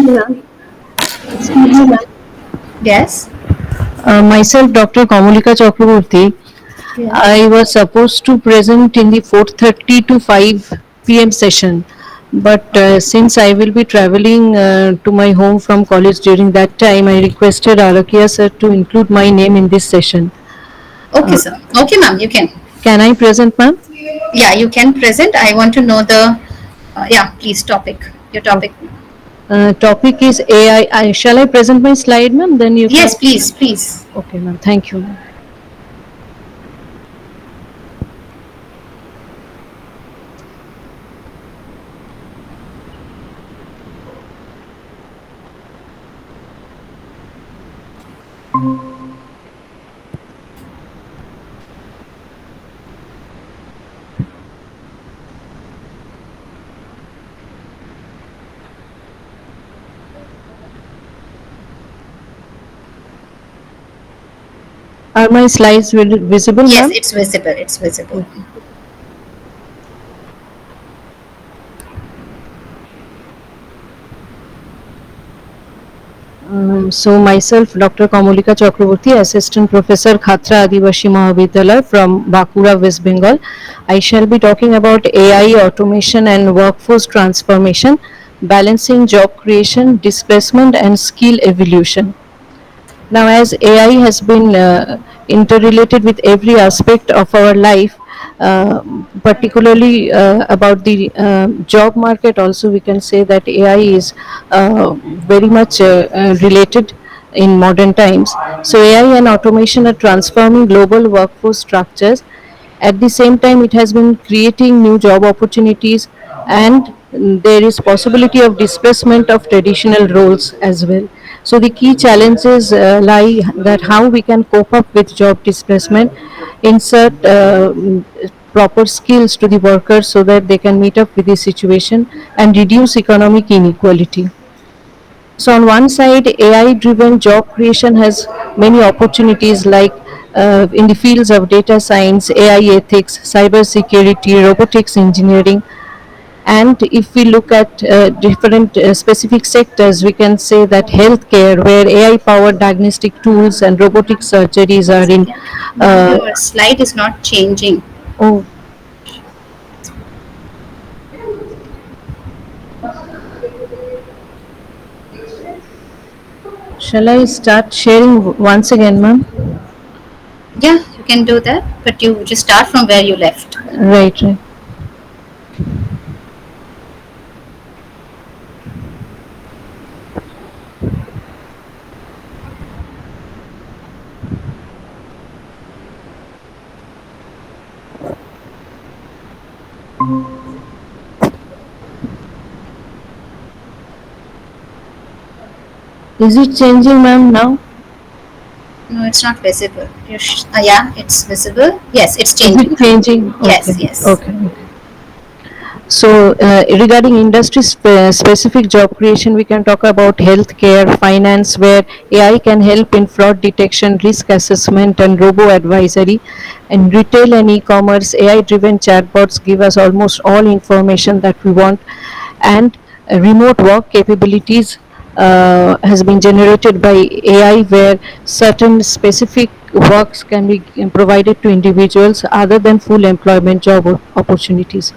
Excuse me, ma'am. Yes. Myself, Dr. Kamulika Chakraborty. Yes. I was supposed to present in the 4:30 to 5 p.m. session, but since I will be traveling to my home from college during that time, I requested Arakia sir to include my name in this session. Okay, Uh, sir. Okay, ma'am. You can. can I present, ma'am? Yeah, you can present. I want to know the. Yeah, please topic. Your topic. Okay. Topic is AI. Shall I present my slide, ma'am? Then you can. Yes, please, please. Okay, ma'am. Thank you, ma'am. Are my slides visible, Yes, ma'am? it's visible. It's visible. Okay. So myself, Dr. Kamulika Chakraborty, Assistant Professor Khatra Adibashi Mahavidyalaya from Bakura, West Bengal. I shall be talking about AI, automation and workforce transformation, balancing job creation, displacement and skill evolution. Now, as AI has been interrelated with every aspect of our life, particularly about the job market, also we can say that AI is very much related in modern times. So, AI and automation are transforming global workforce structures. At the same time, it has been creating new job opportunities, and there is possibility of displacement of traditional roles as well. So the key challenges lie that how we can cope up with job displacement, insert proper skills to the workers so that they can meet up with the situation and reduce economic inequality. So on one side, AI-driven job creation has many opportunities like in the fields of data science, AI ethics, cyber security, robotics engineering, and if we look at different specific sectors, we can say that healthcare, where AI powered diagnostic tools and robotic surgeries One are in. second. Ma'am, Uh, your slide is not changing. oh, shall I start sharing once again, ma'am? Yeah, you can do that, but you just start from where you left. Right, right. Is it changing, ma'am, now? No, it's not visible. Yeah, it's visible. Yes, it's Is it changing now. changing? Okay, Yes, yes. okay. So, regarding industry specific job creation, we can talk about healthcare, finance, where AI can help in fraud detection, risk assessment, and robo advisory. And retail and e-commerce, AI-driven chatbots give us almost all information that we want. And remote work capabilities has been generated by AI, where certain specific works can be provided to individuals other than full employment job opportunities.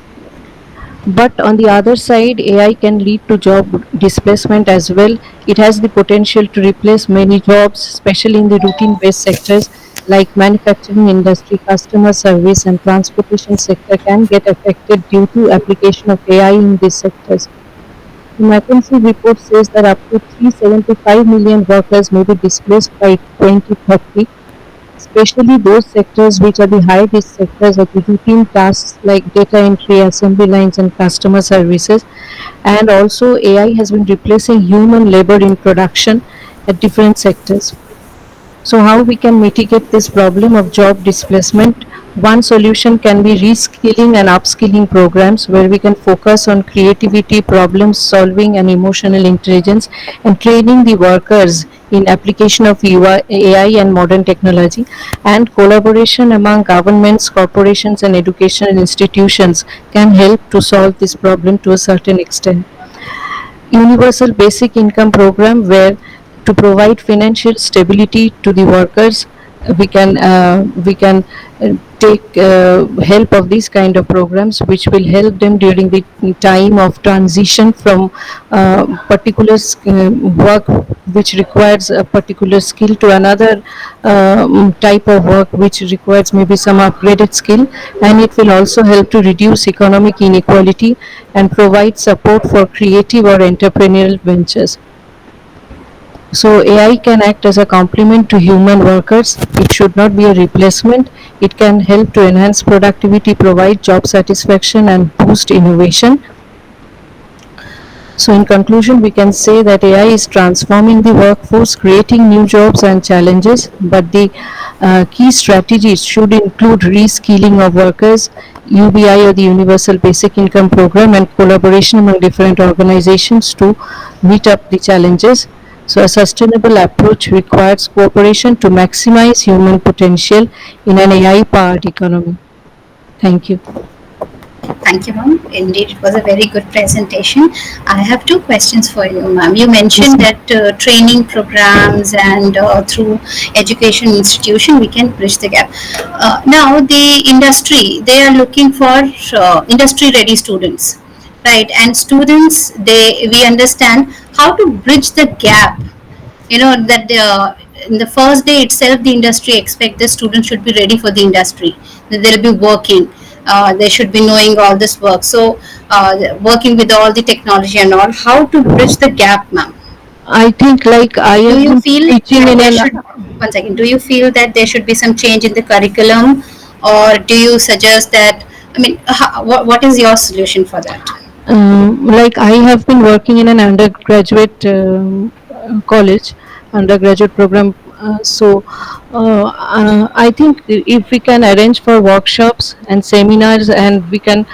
But on the other side, AI can lead to job displacement as well. It has the potential to replace many jobs, especially in the routine based sectors like manufacturing industry, customer service, and transportation sector can get affected due to application of AI in these sectors. The McKinsey report says that up to 375 million workers may be displaced by 2030, especially those sectors which are the high risk sectors of the routine tasks like data entry, assembly lines, and customer services. And also, AI has been replacing human labor in production at different sectors. So, how we can mitigate this problem of job displacement? One solution can be reskilling and upskilling programs where we can focus on creativity, problem solving, and emotional intelligence, and training the workers in application of AI and modern technology, and collaboration among governments, corporations, and educational institutions can help to solve this problem to a certain extent. universal basic income program where to provide financial stability to the workers we can take help of these kind of programs which will help them during the time of transition from particular work which requires a particular skill to another type of work which requires maybe some upgraded skill, and it will also help to reduce economic inequality and provide support for creative or entrepreneurial ventures. So AI can act as a complement to human workers. It should not be a replacement. It can help to enhance productivity, provide job satisfaction, and boost innovation. So in conclusion, we can say that AI is transforming the workforce, creating new jobs and challenges, but the key strategies should include reskilling of workers, UBI or the Universal Basic Income Program, and collaboration among different organizations to meet up the challenges. So a sustainable approach requires cooperation to maximize human potential in an AI powered economy. Thank you. Thank you, ma'am. Indeed, it was a very good presentation. I have two questions for you, ma'am. You mentioned that training programs and through education institution we can bridge the gap. Now, the industry they are looking for industry-ready students, right? And students they we understand how to bridge the gap. You know that in the first day itself the industry expect the students should be ready for the industry, that they'll be working, they should be knowing all this work, so working with all the technology and all, how to bridge the gap, ma'am? I think like I Do have you been feel teaching that in there an should, one second, do you feel that there should be some change in the curriculum, or do you suggest that, I mean, what is your solution for that? like I have been working in an undergraduate college, undergraduate program. I think if we can arrange for workshops and seminars, and we can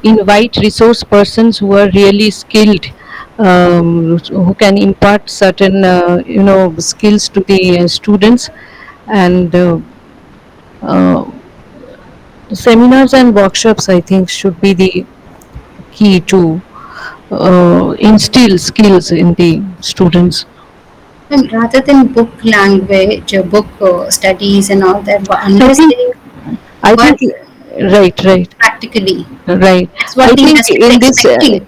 invite resource persons who are really skilled, who can impart certain skills to the students, and uh, seminars and workshops I think should be the key to instill skills in the students. And rather than book language, book studies and all that, I unless think, they I work think, right, right, practically, right. that's I what the think industry is expecting.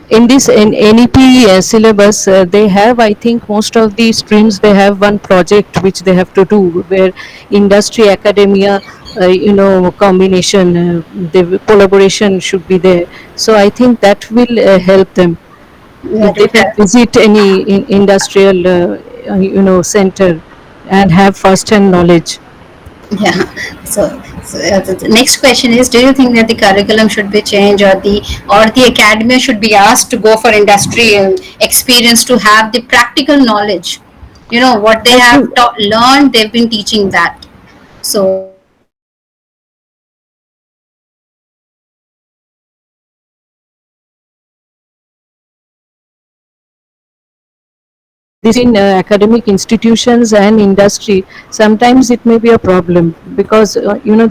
in this in NEP syllabus, they have, I think, most of the streams they have one project which they have to do where industry academia, combination, the collaboration should be there. So I think that will help them if That they will can help. visit any industrial center and have first hand knowledge. Yeah. So the next question is: do you think that the curriculum should be changed, or the academia should be asked to go for industrial experience to have the practical knowledge? You know what they I have think learned, they've been teaching that. So this in academic institutions and industry, sometimes it may be a problem because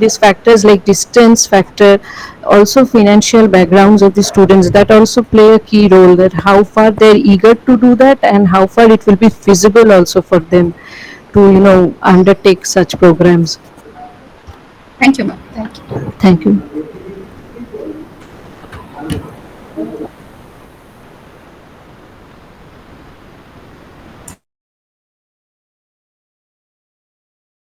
these factors like distance factor, also financial backgrounds of the students, that also play a key role, that how far they're eager to do that and how far it will be feasible also for them to undertake such programs. thank you, ma'am. Thank you. Thank you.